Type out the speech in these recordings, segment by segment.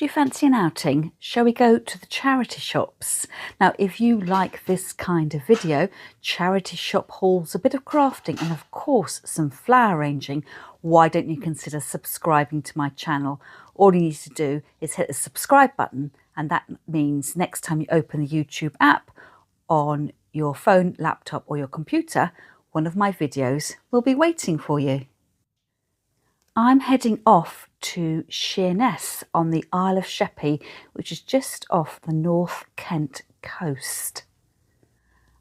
Do you fancy an outing? Shall we go to the charity shops? Now, if you like this kind of video, charity shop hauls, a bit of crafting and of course some flower arranging, why don't you consider subscribing to my channel? All you need to do is hit the subscribe button, and that means next time you open the YouTube app on your phone, laptop or your computer, one of my videos will be waiting for you. I'm heading off to Sheerness on the Isle of Sheppey, which is just off the North Kent coast.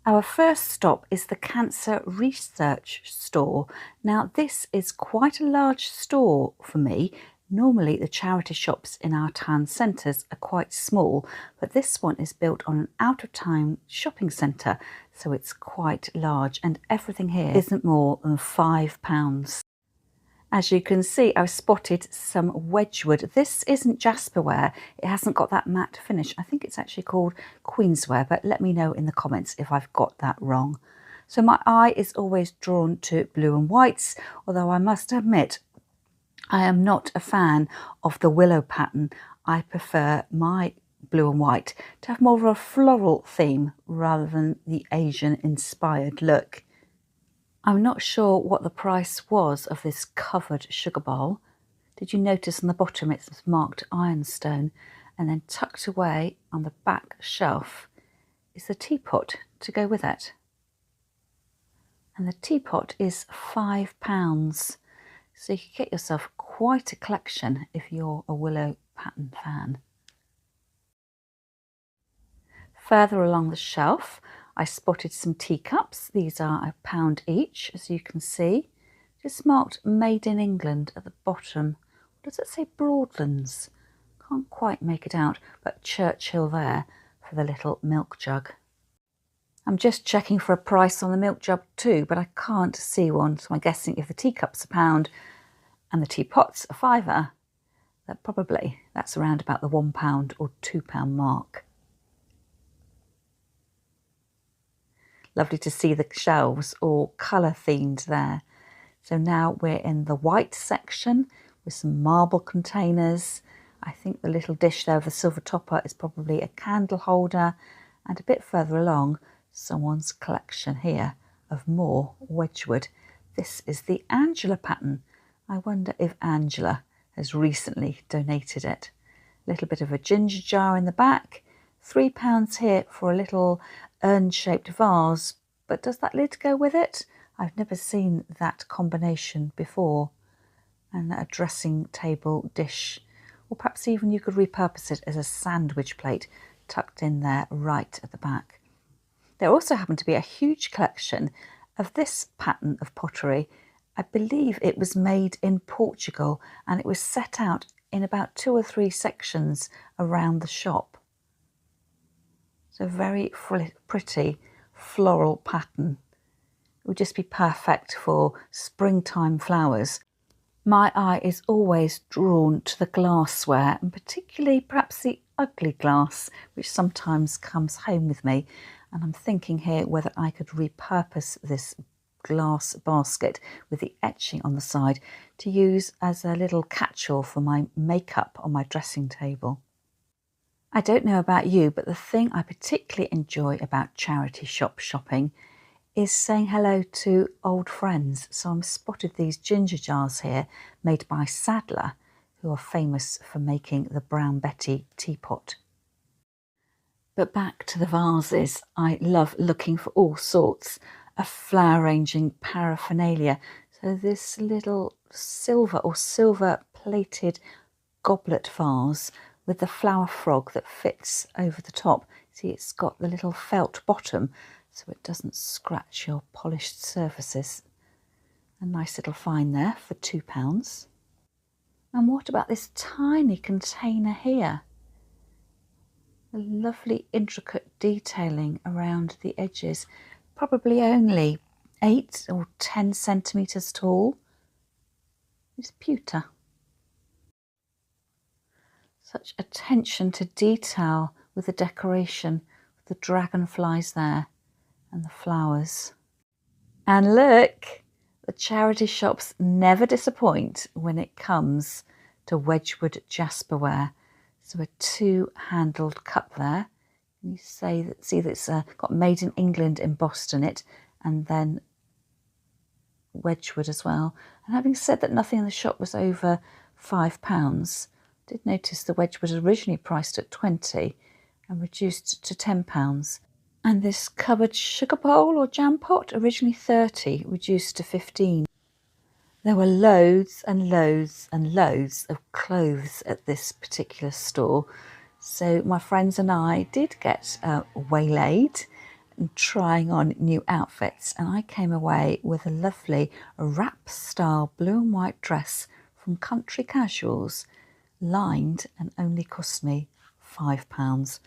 Our first stop is the Cancer Research Store. Now, this is quite a large store for me. Normally the charity shops in our town centres are quite small, but this one is built on an out-of-town shopping centre, so it's quite large, and everything here isn't more than £5. As you can see, I've spotted some Wedgwood. This isn't Jasperware. It hasn't got that matte finish. I think it's actually called Queensware, but let me know in the comments if I've got that wrong. So my eye is always drawn to blue and whites, although I must admit I am not a fan of the willow pattern. I prefer my blue and white to have more of a floral theme rather than the Asian inspired look. I'm not sure what the price was of this covered sugar bowl. Did you notice on the bottom it's marked ironstone, and then tucked away on the back shelf is the teapot to go with it. And the teapot is £5. So you can get yourself quite a collection if you're a willow pattern fan. Further along the shelf, I spotted some teacups. These are £1 each, as you can see. Just marked Made in England at the bottom. Does it say Broadlands? Can't quite make it out, but Churchill there for the little milk jug. I'm just checking for a price on the milk jug too, but I can't see one, so I'm guessing if the teacup's £1 and the teapot's a £5, that's around about the £1 or £2 mark. Lovely to see the shelves all colour themed there. So now we're in the white section with some marble containers. I think the little dish there with the silver topper is probably a candle holder, and a bit further along someone's collection here of more Wedgwood. This is the Angela pattern. I wonder if Angela has recently donated it. A little bit of a ginger jar in the back. £3 here for a little urn-shaped vase, but does that lid go with it? I've never seen that combination before. And a dressing table dish, or perhaps even you could repurpose it as a sandwich plate tucked in there right at the back. There also happened to be a huge collection of this pattern of pottery. I believe it was made in Portugal, and it was set out in about 2 or 3 sections around the shop. So very pretty floral pattern. It would just be perfect for springtime flowers. My eye is always drawn to the glassware, and particularly perhaps the ugly glass, which sometimes comes home with me. And I'm thinking here whether I could repurpose this glass basket with the etching on the side to use as a little catch-all for my makeup on my dressing table. I don't know about you, but the thing I particularly enjoy about charity shop shopping is saying hello to old friends. So I'm spotted these ginger jars here made by Sadler, who are famous for making the Brown Betty teapot. But back to the vases. I love looking for all sorts of flower arranging paraphernalia. So this little silver or silver plated goblet vase with the flower frog that fits over the top. See, it's got the little felt bottom so it doesn't scratch your polished surfaces. A nice little find there for £2. And what about this tiny container here? The lovely intricate detailing around the edges, probably only 8 or 10 centimetres tall. It's pewter. Such attention to detail with the decoration, with the dragonflies there and the flowers. And look, the charity shops never disappoint when it comes to Wedgwood Jasperware. So a two-handled cup there. You see that it's got Made in England embossed in it, and then Wedgwood as well. And having said that nothing in the shop was over £5, I did notice the Wedgwood was originally priced at £20 and reduced to £10. And this covered sugar bowl or jam pot, originally £30, reduced to £15. There were loads and loads and loads of clothes at this particular store. So my friends and I did get waylaid and trying on new outfits, and I came away with a lovely wrap style blue and white dress from Country Casuals, lined, and only cost me £5.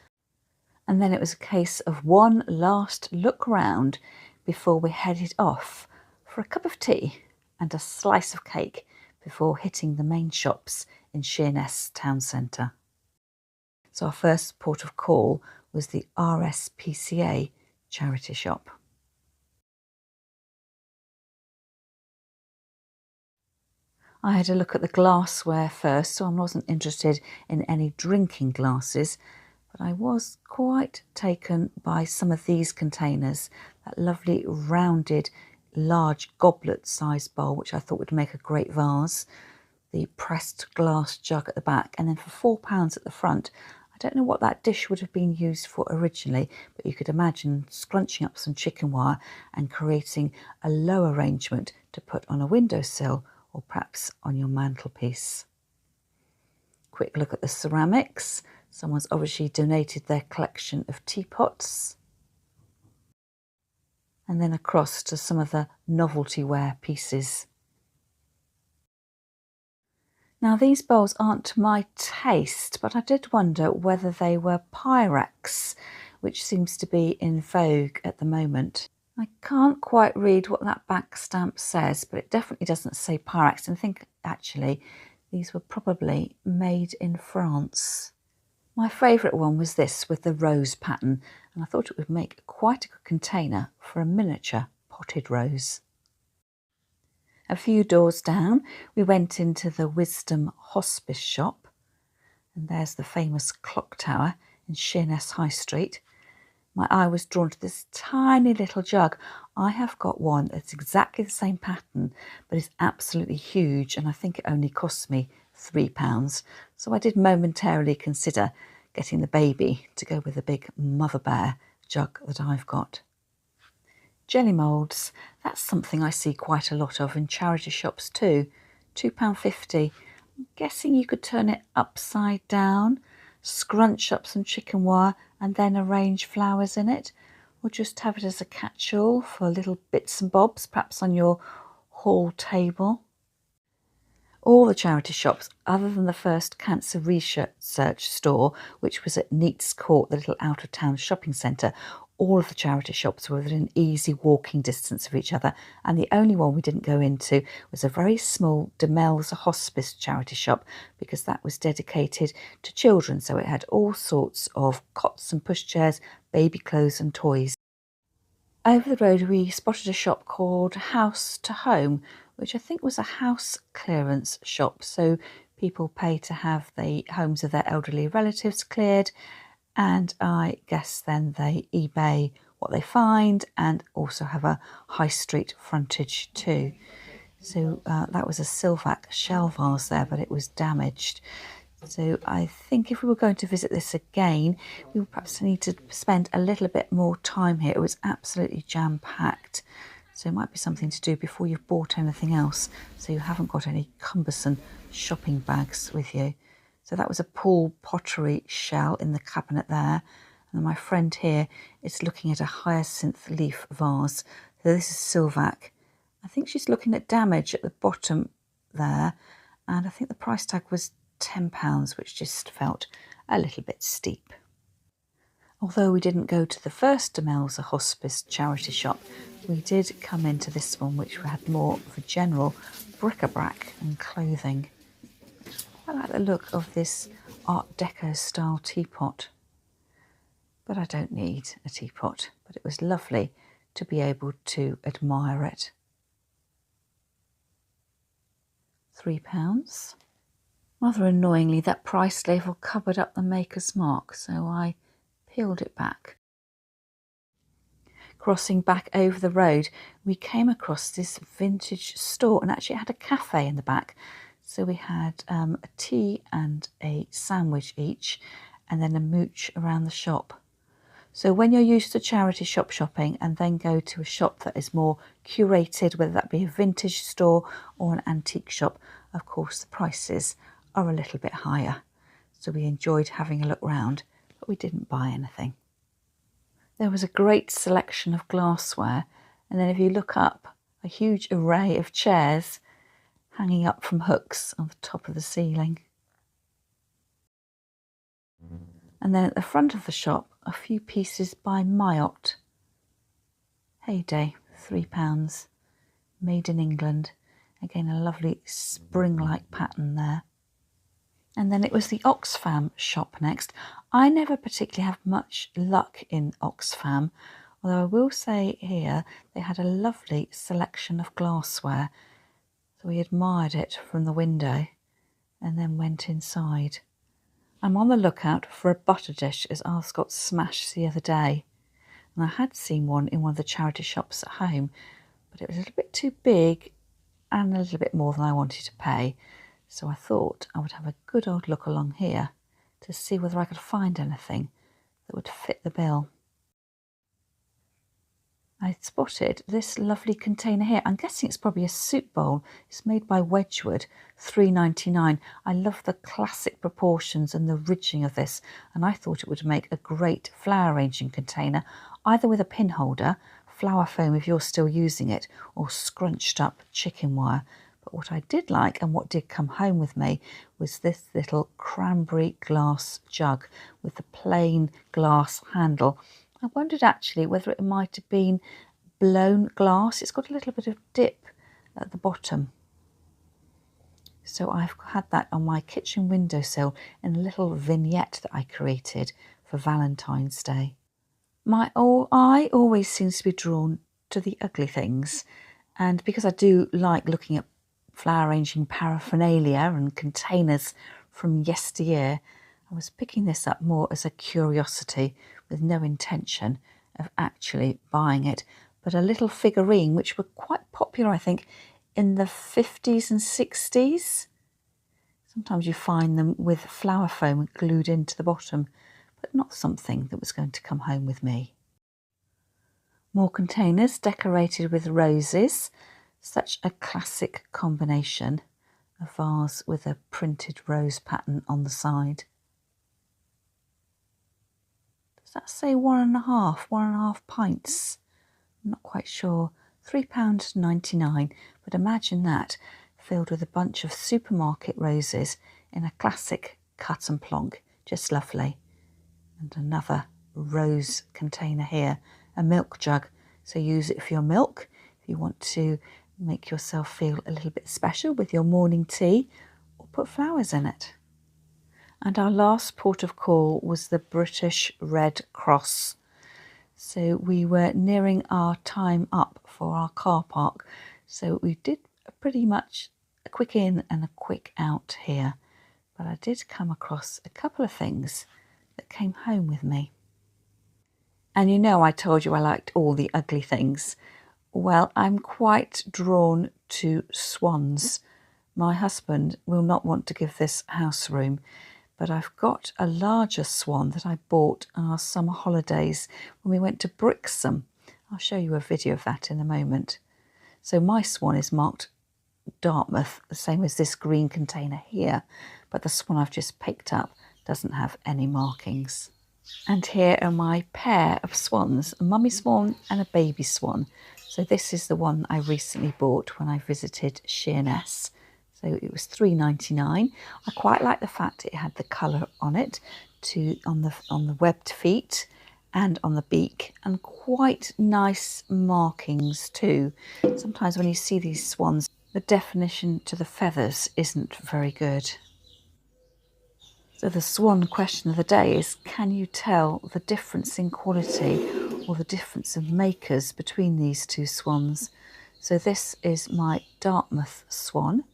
And then it was a case of one last look round before we headed off for a cup of tea and a slice of cake before hitting the main shops in Sheerness town centre. So our first port of call was the RSPCA charity shop. I had a look at the glassware first, so I wasn't interested in any drinking glasses, but I was quite taken by some of these containers, that lovely rounded large goblet sized bowl, which I thought would make a great vase, the pressed glass jug at the back, and then for £4 at the front. I don't know what that dish would have been used for originally, but you could imagine scrunching up some chicken wire and creating a low arrangement to put on a windowsill or perhaps on your mantelpiece. Quick look at the ceramics. Someone's obviously donated their collection of teapots. And then across to some of the novelty ware pieces. Now these bowls aren't to my taste, but I did wonder whether they were Pyrex, which seems to be in vogue at the moment. I can't quite read what that back stamp says, but it definitely doesn't say Pyrex, and I think actually these were probably made in France. My favourite one was this with the rose pattern, and I thought it would make quite a good container for a miniature potted rose. A few doors down, we went into the Wisdom Hospice shop, and there's the famous clock tower in Sheerness High Street. My eye was drawn to this tiny little jug. I have got one that's exactly the same pattern, but it's absolutely huge, and I think it only cost me £3. So I did momentarily consider getting the baby to go with the big mother bear jug that I've got. Jelly moulds, that's something I see quite a lot of in charity shops too. £2.50. I'm guessing you could turn it upside down, scrunch up some chicken wire and then arrange flowers in it, or just have it as a catch-all for little bits and bobs, perhaps on your hall table. All the charity shops, other than the first cancer research store, which was at Neates Court, the little out-of-town shopping centre, all of the charity shops were within easy walking distance of each other, and the only one we didn't go into was a very small Demel's Hospice charity shop, because that was dedicated to children, so it had all sorts of cots and pushchairs, baby clothes and toys. Over the road we spotted a shop called House to Home, which I think was a house clearance shop, so people pay to have the homes of their elderly relatives cleared, and I guess then they eBay what they find and also have a high street frontage too. So that was a Silvac shell vase there, but it was damaged. So I think if we were going to visit this again, we would perhaps need to spend a little bit more time here. It was absolutely jam-packed. So it might be something to do before you've bought anything else, so you haven't got any cumbersome shopping bags with you. So that was a Paul pottery shell in the cabinet there. And my friend here is looking at a hyacinth leaf vase. So this is Silvac. I think she's looking at damage at the bottom there. And I think the price tag was £10, which just felt a little bit steep. Although we didn't go to the first Demel's Hospice charity shop, we did come into this one, which had more of a general bric-a-brac and clothing. I like the look of this Art Deco style teapot, but I don't need a teapot, but it was lovely to be able to admire it. £3. Rather annoyingly, that price label covered up the maker's mark, so I peeled it back. Crossing back over the road, we came across this vintage store, and actually it had a cafe in the back. So we had a tea and a sandwich each, and then a mooch around the shop. So when you're used to charity shop shopping and then go to a shop that is more curated, whether that be a vintage store or an antique shop, of course the prices are a little bit higher. So we enjoyed having a look round, but we didn't buy anything. There was a great selection of glassware, and then if you look up, a huge array of chairs hanging up from hooks on the top of the ceiling. And then at the front of the shop, a few pieces by Mayotte. Heyday, £3, made in England. Again, a lovely spring-like pattern there. And then it was the Oxfam shop next. I never particularly have much luck in Oxfam, although I will say here they had a lovely selection of glassware. So we admired it from the window and then went inside. I'm on the lookout for a butter dish, as ours got smashed the other day. And I had seen one in one of the charity shops at home, but it was a little bit too big and a little bit more than I wanted to pay. So I thought I would have a good old look along here to see whether I could find anything that would fit the bill. I spotted this lovely container here. I'm guessing it's probably a soup bowl. It's made by Wedgwood, £3.99. I love the classic proportions and the ridging of this, and I thought it would make a great flower arranging container, either with a pin holder, flower foam if you're still using it, or scrunched up chicken wire. But what I did like, and what did come home with me, was this little cranberry glass jug with the plain glass handle. I wondered actually whether it might have been blown glass. It's got a little bit of dip at the bottom. So I've had that on my kitchen windowsill in a little vignette that I created for Valentine's Day. My eye always seems to be drawn to the ugly things, and because I do like looking at flower arranging paraphernalia and containers from yesteryear, I was picking this up more as a curiosity with no intention of actually buying it, but a little figurine which were quite popular, I think, in the 50s and 60s. Sometimes you find them with flower foam glued into the bottom, but not something that was going to come home with me. More containers decorated with roses, such a classic combination. A vase with a printed rose pattern on the side. Does that say 1.5 pints? I'm not quite sure. £3.99, but imagine that filled with a bunch of supermarket roses in a classic cut and plonk. Just lovely. And another rose container here, a milk jug. So use it for your milk if you want to make yourself feel a little bit special with your morning tea, or put flowers in it. And our last port of call was the British Red Cross. So we were nearing our time up for our car park. So we did pretty much a quick in and a quick out here. But I did come across a couple of things that came home with me. And you know I told you I liked all the ugly things. Well, I'm quite drawn to swans. My husband will not want to give this house room, but I've got a larger swan that I bought on our summer holidays when we went to Brixham. I'll show you a video of that in a moment. So my swan is marked Dartmouth, the same as this green container here, but the swan I've just picked up doesn't have any markings. And here are my pair of swans, a mummy swan and a baby swan. So this is the one I recently bought when I visited Sheerness. So it was £3.99. I quite like the fact it had the colour on it, on the webbed feet and on the beak, and quite nice markings too. Sometimes when you see these swans, the definition to the feathers isn't very good. So the swan question of the day is, can you tell the difference in quality or the difference of makers between these two swans? So this is my Dartmouth swan,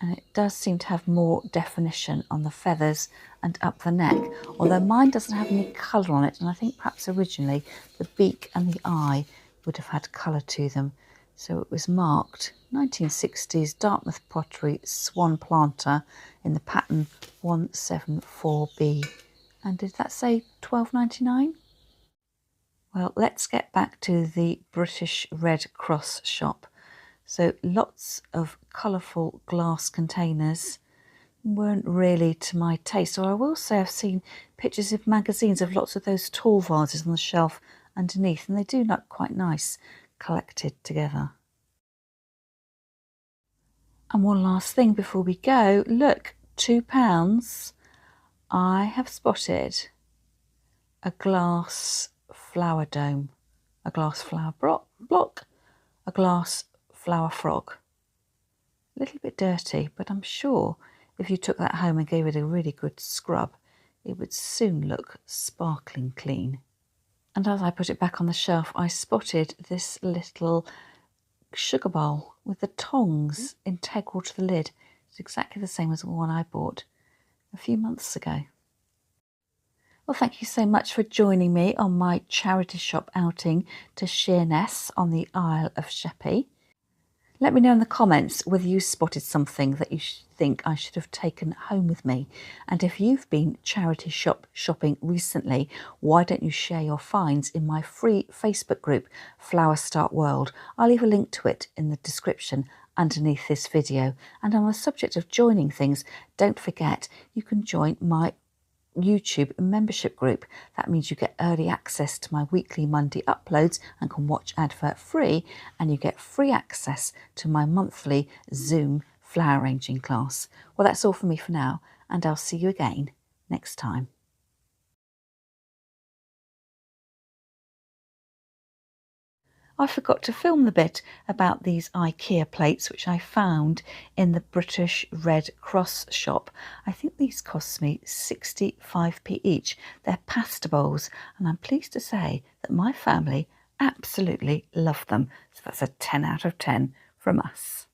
And it does seem to have more definition on the feathers and up the neck, although mine doesn't have any colour on it, and I think perhaps originally the beak and the eye would have had colour to them. So it was marked 1960s Dartmouth Pottery Swan Planter in the pattern 174B. And did that say £12.99? Well, let's get back to the British Red Cross shop. So lots of colourful glass containers weren't really to my taste. Or I will say I've seen pictures of magazines of lots of those tall vases on the shelf underneath, and they do look quite nice collected together. And one last thing before we go, look, £2. I have spotted a glass flower dome, a glass flower block, a glass flower frog. A little bit dirty, but I'm sure if you took that home and gave it a really good scrub, it would soon look sparkling clean. And as I put it back on the shelf, I spotted this little sugar bowl with the tongs integral to the lid. It's exactly the same as the one I bought a few months ago. Well, thank you so much for joining me on my charity shop outing to Sheerness on the Isle of Sheppey. Let me know in the comments whether you spotted something that you think I should have taken home with me. And if you've been charity shopping recently, why don't you share your finds in my free Facebook group, Flower Start World? I'll leave a link to it in the description underneath this video. And on the subject of joining things, don't forget you can join my YouTube membership group. That means you get early access to my weekly Monday uploads and can watch advert free, and you get free access to my monthly Zoom flower arranging class. Well, that's all from me for now, and I'll see you again next time. I forgot to film the bit about these IKEA plates which I found in the British Red Cross shop. I think these cost me 65p each. They're pasta bowls, and I'm pleased to say that my family absolutely love them. So that's a 10 out of 10 from us.